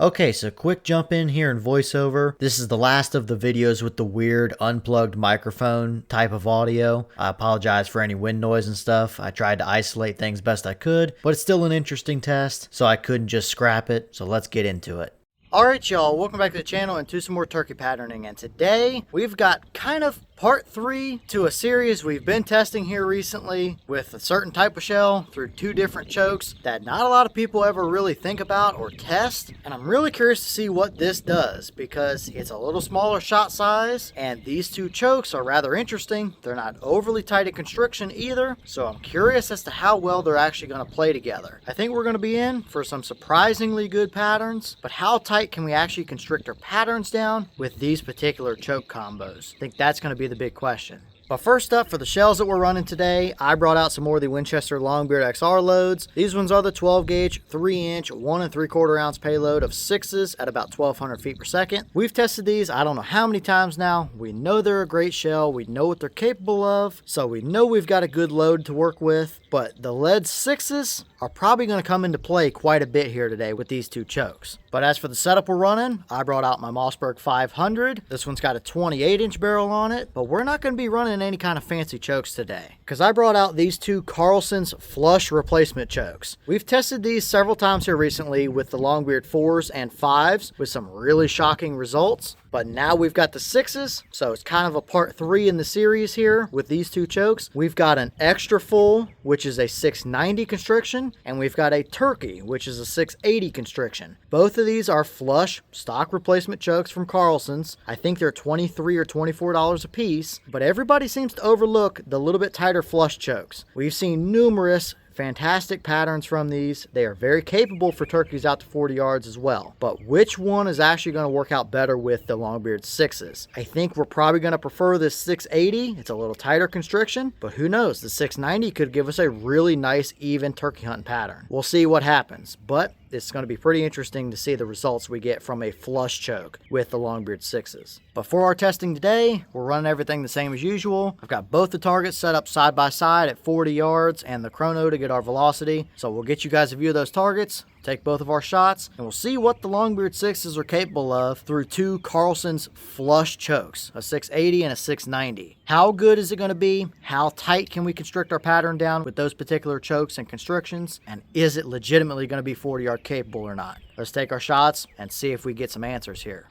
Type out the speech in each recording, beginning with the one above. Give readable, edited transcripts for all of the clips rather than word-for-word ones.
Okay, so quick jump in here in voiceover. This is the last of the videos with the weird unplugged microphone type of audio. I apologize for any wind noise and stuff. I tried to isolate things best I could, but it's still an interesting test, so I couldn't just scrap it. So let's get into it. Alright y'all, welcome back to the channel and to some more turkey patterning, and today we've got kind of part 3 to a series we've been testing here recently with a certain type of shell through 2 different chokes that not a lot of people ever really think about or test, and I'm really curious to see what this does because it's a little smaller shot size and these 2 chokes are rather interesting. They're not overly tight in constriction either, so I'm curious as to how well they're actually going to play together. I think we're going to be in for some surprisingly good patterns, but how tight can we actually constrict our patterns down with these particular choke combos? I think that's going to be the big question. But first up, for the shells that we're running today, I brought out some more of the Winchester Longbeard XR loads. These ones are the 12 gauge, 3 inch, 1 3/4 ounce payload of 6s at about 1200 feet per second. We've tested these, I don't know how many times now. We know they're a great shell. We know what they're capable of. So we know we've got a good load to work with, but the lead 6s are probably going to come into play quite a bit here today with these 2 chokes. But as for the setup we're running, I brought out my Mossberg 500. This one's got a 28 inch barrel on it, but we're not going to be running any kind of fancy chokes today because I brought out these 2 Carlson's flush replacement chokes. We've tested these several times here recently with the Longbeard 4s and 5s with some really shocking results. But now we've got the 6s, so it's kind of a part 3 in the series here with these 2 chokes. We've got an extra full, which is a 690 constriction, and we've got a turkey, which is a 680 constriction. Both of these are flush stock replacement chokes from Carlson's. I think they're $23 or $24 a piece, but everybody seems to overlook the little bit tighter flush chokes. We've seen numerous fantastic patterns from these. They are very capable for turkeys out to 40 yards as well. But which one is actually going to work out better with the Longbeard 6s? I think we're probably going to prefer this 680. It's a little tighter constriction, but who knows? The 690 could give us a really nice even turkey hunting pattern. We'll see what happens, but it's going to be pretty interesting to see the results we get from a flush choke with the Longbeard 6s. But for our testing today, we're running everything the same as usual. I've got both the targets set up side by side at 40 yards and the chrono to get our velocity. So we'll get you guys a view of those targets, take both of our shots, and we'll see what the Longbeard 6s are capable of through 2 Carlson's flush chokes, a 680 and a 690. How good is it going to be? How tight can we constrict our pattern down with those particular chokes and constrictions? And is it legitimately going to be 40 yard capable or not? Let's take our shots and see if we get some answers here.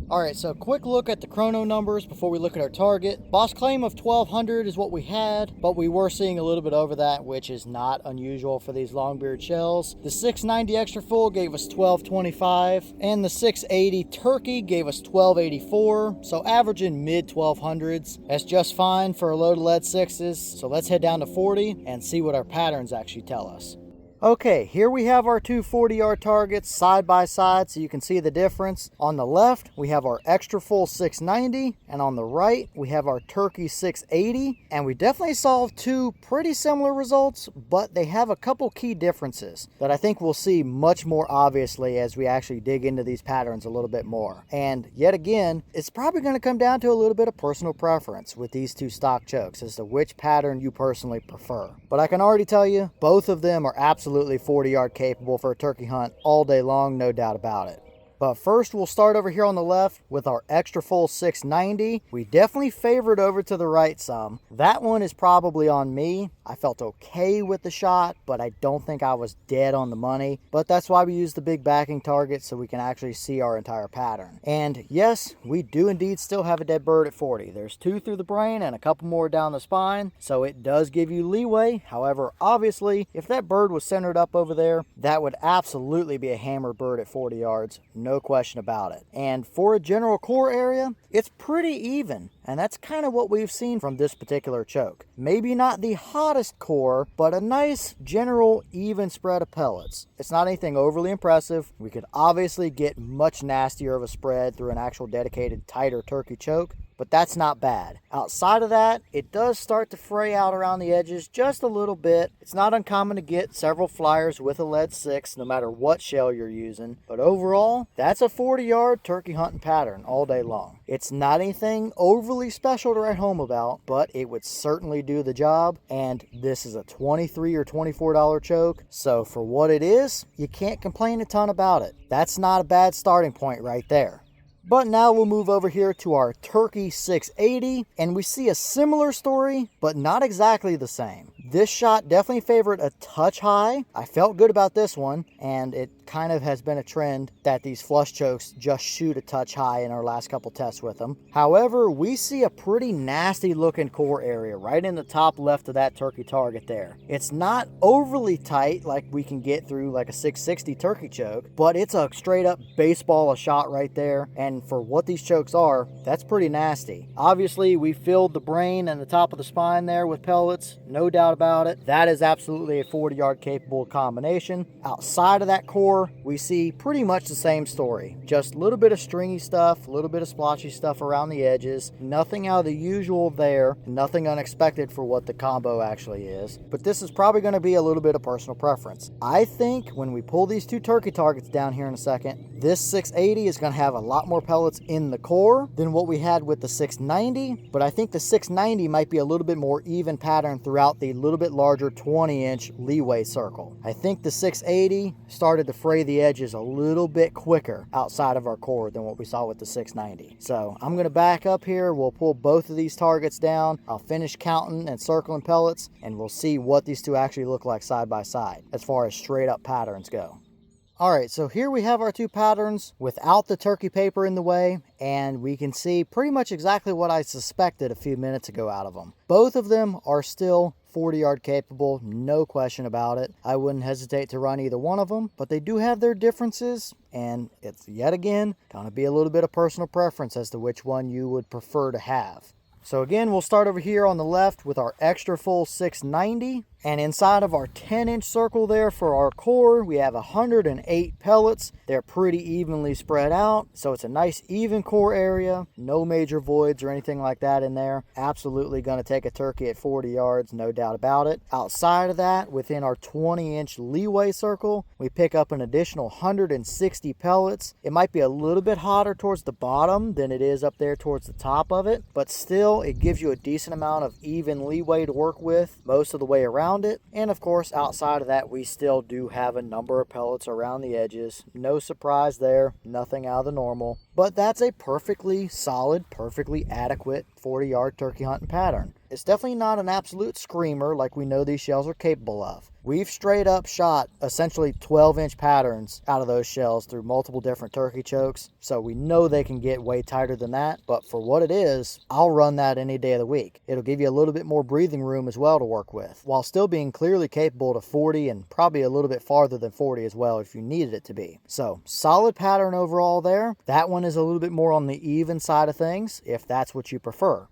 Alright, so quick look at the chrono numbers before we look at our target. Boss claim of 1200 is what we had, but we were seeing a little bit over that, which is not unusual for these Longbeard shells. The 690 extra full gave us 1225, and the 680 turkey gave us 1284, so averaging mid 1200s. That's just fine for a load of lead 6s, so let's head down to 40 and see what our patterns actually tell us. Okay, here we have our 2 40-yard targets side by side so you can see the difference. On the left, we have our extra full 690, and on the right, we have our turkey 680. And we definitely saw 2 pretty similar results, but they have a couple key differences that I think we'll see much more obviously as we actually dig into these patterns a little bit more. And yet again, it's probably going to come down to a little bit of personal preference with these 2 stock chokes as to which pattern you personally prefer. But I can already tell you, both of them are absolutely 40-yard capable for a turkey hunt all day long, no doubt about it. But first, we'll start over here on the left with our extra full 690. We definitely favored over to the right some. That one is probably on me. I felt okay with the shot, but I don't think I was dead on the money. But that's why we use the big backing target so we can actually see our entire pattern. And yes, we do indeed still have a dead bird at 40. There's 2 through the brain and a couple more down the spine, so it does give you leeway. However, obviously, if that bird was centered up over there, that would absolutely be a hammered bird at 40 yards. No question about it. And for a general core area, it's pretty even. And that's kind of what we've seen from this particular choke. Maybe not the hottest core, but a nice general even spread of pellets. It's not anything overly impressive. We could obviously get much nastier of a spread through an actual dedicated tighter turkey choke. but that's not bad. Outside of that, it does start to fray out around the edges just a little bit. It's not uncommon to get several flyers with a lead 6, no matter what shell you're using, but overall, that's a 40-yard turkey hunting pattern all day long. It's not anything overly special to write home about, but it would certainly do the job, and this is a $23 or $24 choke, so for what it is, you can't complain a ton about it. That's not a bad starting point right there. But now we'll move over here to our Turkey 680, and we see a similar story, but not exactly the same. This shot definitely favored a touch high. I felt good about this one, and it kind of has been a trend that these flush chokes just shoot a touch high in our last couple tests with them. However, we see a pretty nasty looking core area right in the top left of that turkey target there. It's not overly tight like we can get through like a 660 turkey choke, but it's a straight up baseball a shot right there, and for what these chokes are, that's pretty nasty. Obviously, we filled the brain and the top of the spine there with pellets, no doubt about it. That is absolutely a 40-yard capable combination. Outside of that core, we see pretty much the same story. Just a little bit of stringy stuff, a little bit of splotchy stuff around the edges. Nothing out of the usual there, nothing unexpected for what the combo actually is. But this is probably going to be a little bit of personal preference. I think when we pull these two turkey targets down here in a second, this 680 is going to have a lot more pellets in the core than what we had with the 690, but I think the 690 might be a little bit more even pattern throughout the little bit larger 20-inch leeway circle. I think the 680 started to fray the edges a little bit quicker outside of our core than what we saw with the 690. So I'm going to back up here. We'll pull both of these targets down. I'll finish counting and circling pellets, and we'll see what these two actually look like side by side as far as straight up patterns go. Alright, so here we have our two patterns without the turkey paper in the way, and we can see pretty much exactly what I suspected a few minutes ago out of them. Both of them are still 40-yard capable, no question about it. I wouldn't hesitate to run either one of them, but they do have their differences, and it's yet again going to be a little bit of personal preference as to which one you would prefer to have. So again, we'll start over here on the left with our extra full 690. And inside of our 10-inch circle there for our core, we have 108 pellets. They're pretty evenly spread out, so it's a nice even core area. No major voids or anything like that in there. Absolutely going to take a turkey at 40 yards, no doubt about it. Outside of that, within our 20-inch leeway circle, we pick up an additional 160 pellets. It might be a little bit hotter towards the bottom than it is up there towards the top of it, but still, it gives you a decent amount of even leeway to work with most of the way around it. And of course, outside of that, we still do have a number of pellets around the edges. No surprise there, nothing out of the normal, but that's a perfectly solid, perfectly adequate 40-yard turkey hunting pattern. It's definitely not an absolute screamer like we know these shells are capable of. We've straight up shot essentially 12-inch patterns out of those shells through multiple different turkey chokes, so we know they can get way tighter than that, but for what it is, I'll run that any day of the week. It'll give you a little bit more breathing room as well to work with, while still being clearly capable to 40 and probably a little bit farther than 40 as well if you needed it to be. So, solid pattern overall there. That one is a little bit more on the even side of things, if that's what you prefer.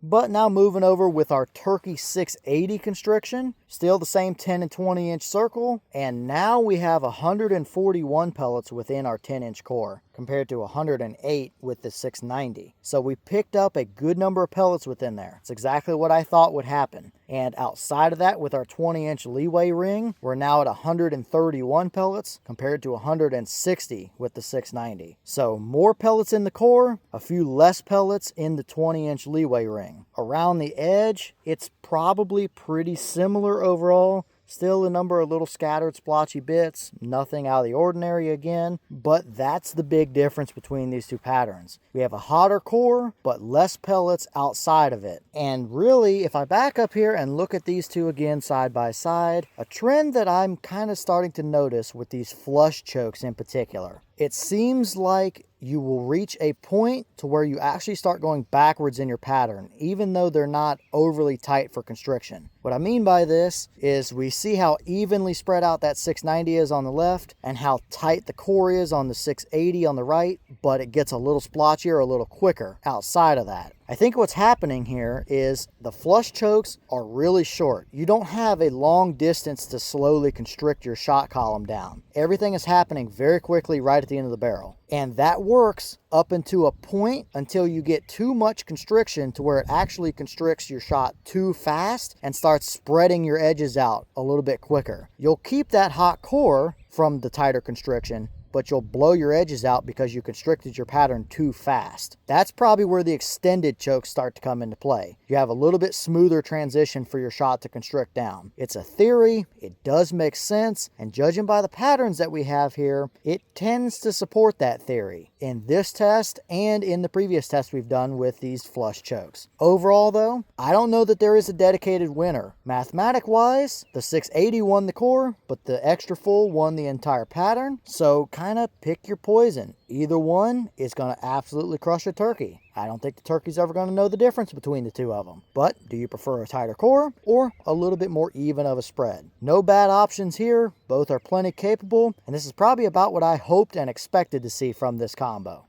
But now moving over with our Turkey 680 constriction, still the same 10 and 20 inch circle, and now we have 141 pellets within our 10-inch core compared to 108 with the 690. So we picked up a good number of pellets within there. It's exactly what I thought would happen. And outside of that, with our 20-inch leeway ring, we're now at 131 pellets compared to 160 with the 690. So more pellets in the core, a few less pellets in the 20-inch leeway ring. Around the edge, it's probably pretty similar overall. Still a number of little scattered splotchy bits, nothing out of the ordinary again, but that's the big difference between these two patterns. We have a hotter core, but less pellets outside of it. And really, if I back up here and look at these two again side by side, a trend that I'm kind of starting to notice with these flush chokes in particular. It seems like you will reach a point to where you actually start going backwards in your pattern, even though they're not overly tight for constriction. What I mean by this is we see how evenly spread out that 690 is on the left and how tight the core is on the 680 on the right, but it gets a little splotchier, a little quicker outside of that. I think what's happening here is the flush chokes are really short. You don't have a long distance to slowly constrict your shot column down. Everything is happening very quickly right at the end of the barrel. And that works up into a point until you get too much constriction to where it actually constricts your shot too fast and starts spreading your edges out a little bit quicker. You'll keep that hot core from the tighter constriction, but you'll blow your edges out because you constricted your pattern too fast. That's probably where the extended chokes start to come into play. You have a little bit smoother transition for your shot to constrict down. It's a theory, it does make sense, and judging by the patterns that we have here, it tends to support that theory in this test and in the previous test we've done with these flush chokes. Overall though, I don't know that there is a dedicated winner. Mathematic wise, the 680 won the core, but the extra full won the entire pattern. So kind of pick your poison. Either one is going to absolutely crush a turkey. I don't think the turkey's ever going to know the difference between the two of them. But do you prefer a tighter core or a little bit more even of a spread? No bad options here. Both are plenty capable, and this is probably about what I hoped and expected to see from this combo.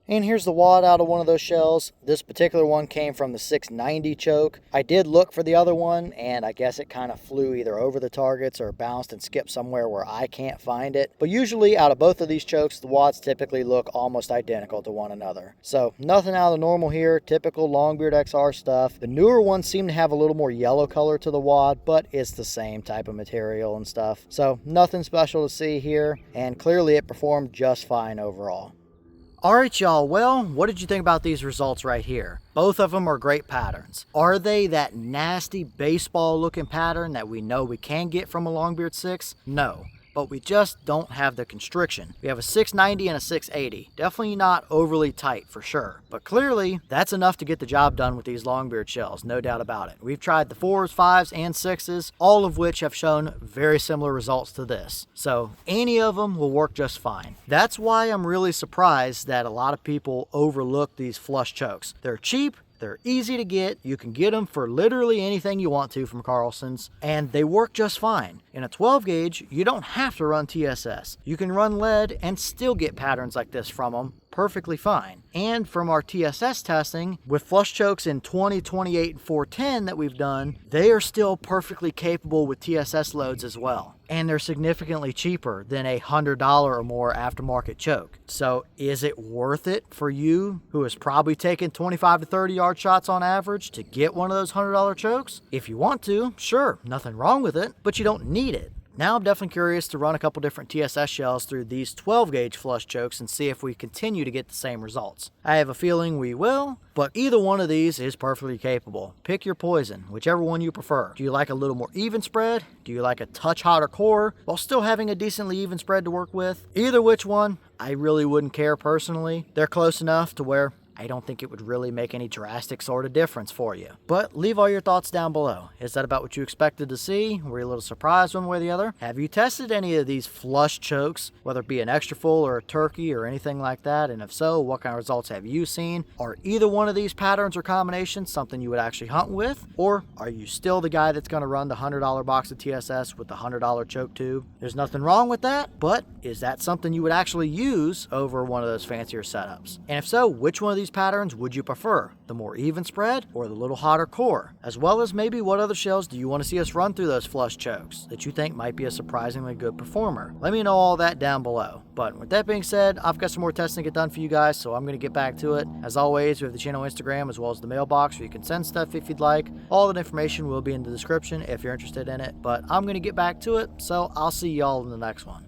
And here's the wad out of one of those shells. This particular one came from the 690 choke. I did look for the other one, and I guess it kind of flew either over the targets or bounced and skipped somewhere where I can't find it. But usually out of both of these chokes, the wads typically look almost identical to one another. So nothing out of the normal here, typical Longbeard XR stuff. The newer ones seem to have a little more yellow color to the wad, but it's the same type of material and stuff. So nothing special to see here, and clearly it performed just fine overall. Alright y'all, well, what did you think about these results right here? Both of them are great patterns. Are they that nasty baseball looking pattern that we know we can get from a Longbeard 6? No. But we just don't have the constriction. We have a 690 and a 680. Definitely not overly tight for sure. But clearly, that's enough to get the job done with these Longbeard shells, no doubt about it. We've tried the 4s, 5s, and 6s, all of which have shown very similar results to this. So any of them will work just fine. That's why I'm really surprised that a lot of people overlook these flush chokes. They're cheap. They're easy to get. You can get them for literally anything you want to from Carlson's, and they work just fine. In a 12 gauge, you don't have to run TSS. You can run lead and still get patterns like this from them perfectly fine. And from our TSS testing, with flush chokes in 20, 28, and 410 that we've done, they are still perfectly capable with TSS loads as well. And they're significantly cheaper than a $100 or more aftermarket choke. So is it worth it for you, who is probably taking 25 to 30 yard shots on average, to get one of those $100 chokes? If you want to, sure, nothing wrong with it, but you don't need it. Now I'm definitely curious to run a couple different TSS shells through these 12 gauge flush chokes and see if we continue to get the same results. I have a feeling we will, but either one of these is perfectly capable. Pick your poison, whichever one you prefer. Do you like a little more even spread? Do you like a touch hotter core while still having a decently even spread to work with? Either which one, I really wouldn't care personally. They're close enough to where I don't think it would really make any drastic sort of difference for you. But leave all your thoughts down below. Is that about what you expected to see? Were you a little surprised one way or the other? Have you tested any of these flush chokes, whether it be an extra full or a turkey or anything like that? And if so, what kind of results have you seen? Are either one of these patterns or combinations something you would actually hunt with? Or are you still the guy that's going to run the $100 box of TSS with the $100 choke tube? There's nothing wrong with that, but is that something you would actually use over one of those fancier setups? And if so, which one of these patterns would you prefer? The more even spread or the little hotter core? As well as maybe what other shells do you want to see us run through those flush chokes that you think might be a surprisingly good performer? Let me know all that down below. But with that being said, I've got some more testing to get done for you guys, so I'm going to get back to it. As always, we have the channel Instagram as well as the mailbox where you can send stuff if you'd like. All that information will be in the description if you're interested in it, but I'm going to get back to it, so I'll see y'all in the next one.